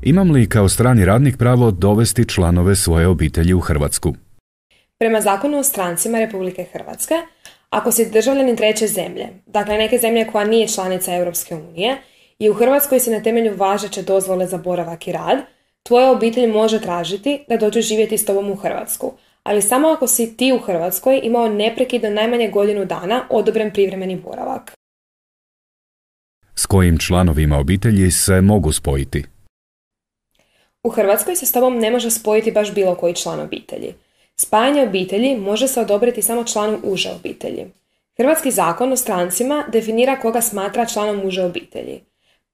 Imam li kao strani radnik pravo dovesti članove svoje obitelji u Hrvatsku? Prema Zakonu o strancima Republike Hrvatske, ako si državljanin treće zemlje, dakle neke zemlje koja nije članica Europske unije, i u Hrvatskoj si na temelju važeće dozvole za boravak i rad, tvoja obitelj može tražiti da dođu živjeti s tobom u Hrvatsku, ali samo ako si ti u Hrvatskoj imao neprekidno najmanje godinu dana odobren privremeni boravak. S kojim članovima obitelji se mogu spojiti? U Hrvatskoj se s tobom ne može spojiti baš bilo koji član obitelji. Spajanje obitelji može se odobriti samo članu uže obitelji. Hrvatski zakon o strancima definira koga smatra članom uže obitelji.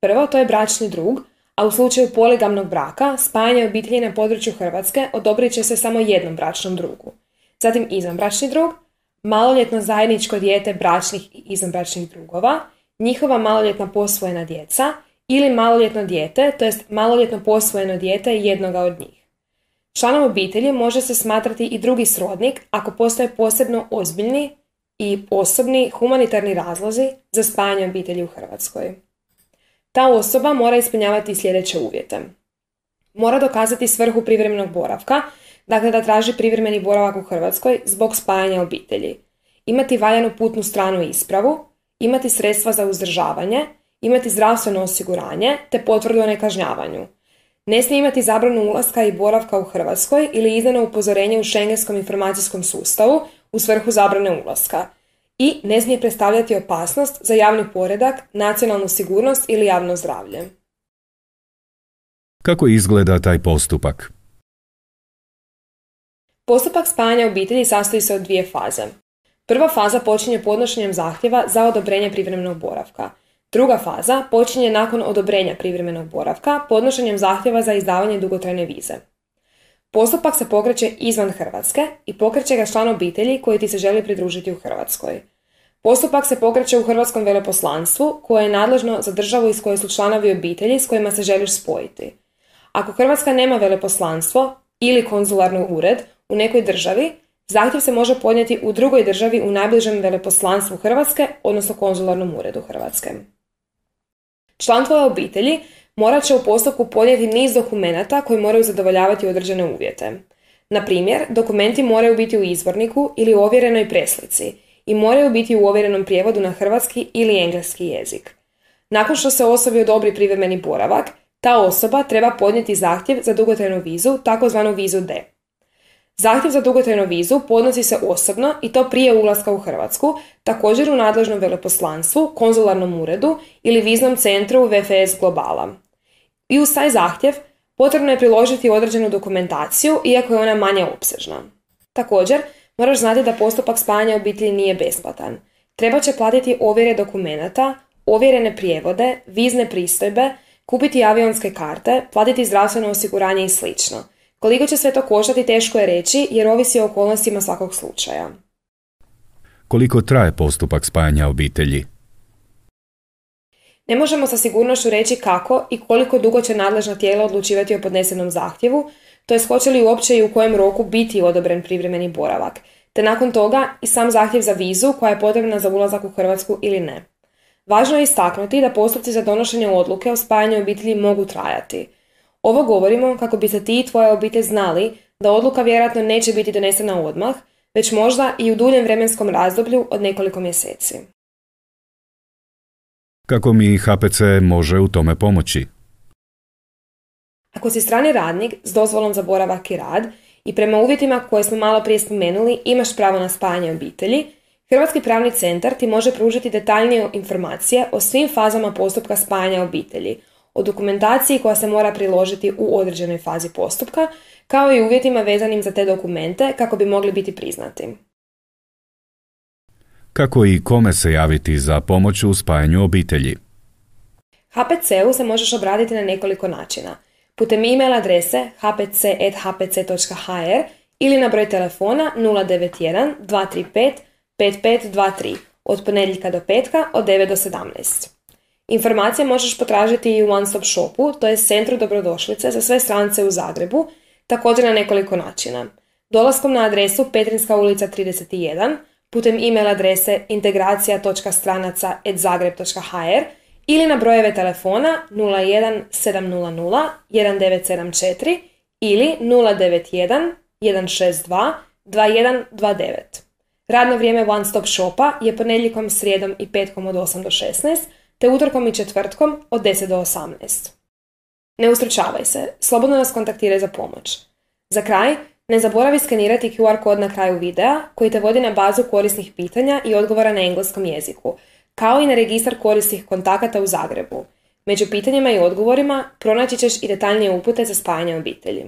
Prvo, to je bračni drug, a u slučaju poligamnog braka, spajanje obitelji na području Hrvatske odobrit će se samo jednom bračnom drugu. Zatim izvanbračni drug, maloljetno zajedničko dijete bračnih i izvanbračnih drugova, njihova maloljetna posvojena djeca ili maloljetno dijete, to jest maloljetno posvojeno dijete jednoga od njih. Članom obitelji može se smatrati i drugi srodnik ako postoje posebno ozbiljni i osobni humanitarni razlozi za spajanje obitelji u Hrvatskoj. Ta osoba mora ispunjavati sljedeće uvjete. Mora dokazati svrhu privremenog boravka, dakle da traži privremeni boravak u Hrvatskoj zbog spajanja obitelji. Imati valjanu putnu stranu ispravu, imati sredstva za uzdržavanje, imati zdravstveno osiguranje te potvrdu o nekažnjavanju. Ne smije imati zabranu ulaska i boravka u Hrvatskoj ili izdano upozorenje u Schengenskom informacijskom sustavu u svrhu zabrane ulaska. I ne smije predstavljati opasnost za javni poredak, nacionalnu sigurnost ili javno zdravlje. Kako izgleda taj postupak? Postupak spajanja obitelji sastoji se od dvije faze. Prva faza počinje podnošenjem zahtjeva za odobrenje privremenog boravka. Druga faza počinje nakon odobrenja privremenog boravka podnošenjem zahtjeva za izdavanje dugotrajne vize. Postupak se pokreće izvan Hrvatske i pokreće ga član obitelji koji ti se želi pridružiti u Hrvatskoj. Postupak se pokreće u Hrvatskom veleposlanstvu koje je nadležno za državu iz koje su članovi obitelji s kojima se želiš spojiti. Ako Hrvatska nema veleposlanstvo ili konzularni ured u nekoj državi, zahtjev se može podnijeti u drugoj državi u najbližem veleposlanstvu Hrvatske, odnosno konzularnom uredu Hrvatske. Član tvoje obitelji morat će u postupku podnijeti niz dokumenata koji moraju zadovoljavati određene uvjete. Na primjer, dokumenti moraju biti u izvorniku ili u ovjerenoj preslici i moraju biti u ovjerenom prijevodu na hrvatski ili engleski jezik. Nakon što se osobi odobri privremeni boravak, ta osoba treba podnijeti zahtjev za dugotrajnu vizu, takozvanu vizu D. Zahtjev za dugotrajnu vizu podnosi se osobno i to prije ulaska u Hrvatsku, također u nadležnom veleposlanstvu, konzularnom uredu ili viznom centru VFS Globala. I uz taj zahtjev potrebno je priložiti određenu dokumentaciju, iako je ona manje opsežna. Također, moraš znati da postupak spajanja obitelji nije besplatan. Treba će platiti ovjere dokumenata, ovjerene prijevode, vizne pristojbe, kupiti avionske karte, platiti zdravstveno osiguranje i sl. Koliko će sve to koštati teško je reći jer ovisi o okolnostima svakog slučaja. Koliko traje postupak spajanja obitelji? Ne možemo sa sigurnošću reći kako i koliko dugo će nadležna tijela odlučivati o podnesenom zahtjevu, to jest hoće li uopće i u kojem roku biti odobren privremeni boravak, te nakon toga i sam zahtjev za vizu koja je potrebna za ulazak u Hrvatsku ili ne. Važno je istaknuti da postupci za donošenje odluke o spajanju obitelji mogu trajati. Ovo govorimo kako bi se ti i tvoja obitelj znali da odluka vjerojatno neće biti donesena odmah, već možda i u duljem vremenskom razdoblju od nekoliko mjeseci. Kako mi HPC može u tome pomoći? Ako si strani radnik s dozvolom za boravak i rad i prema uvjetima koje smo malo prije spomenuli imaš pravo na spajanje obitelji, Hrvatski pravni centar ti može pružiti detaljnije informacije o svim fazama postupka spajanja obitelji, o dokumentaciji koja se mora priložiti u određenoj fazi postupka, kao i uvjetima vezanim za te dokumente kako bi mogli biti priznati. Kako i kome se javiti za pomoć u spajanju obitelji? HPC-u se možeš obratiti na nekoliko načina. Putem e-mail adrese hpc@hpc.hr ili na broj telefona 091 235 5523 od ponedjeljka do petka od 9 do 17. Informacije možeš potražiti i u One Stop Shopu, to je centru dobrodošlice za sve strance u Zagrebu, također na nekoliko načina. Dolaskom na adresu Petrinska ulica 31, putem e-mail adrese integracija.stranaca@zagreb.hr ili na brojeve telefona 01700 1974 ili 091 162 2129. Radno vrijeme One Stop Shopa je ponedjeljkom, srijedom i petkom od 8 do 16, te utorkom i četvrtkom od 10 do 18. Ne ustručavaj se, slobodno nas kontaktiraj za pomoć. Za kraj, ne zaboravi skenirati QR kod na kraju videa koji te vodi na bazu korisnih pitanja i odgovora na engleskom jeziku, kao i na registar korisnih kontakata u Zagrebu. Među pitanjima i odgovorima pronaći ćeš i detaljnije upute za spajanje obitelji.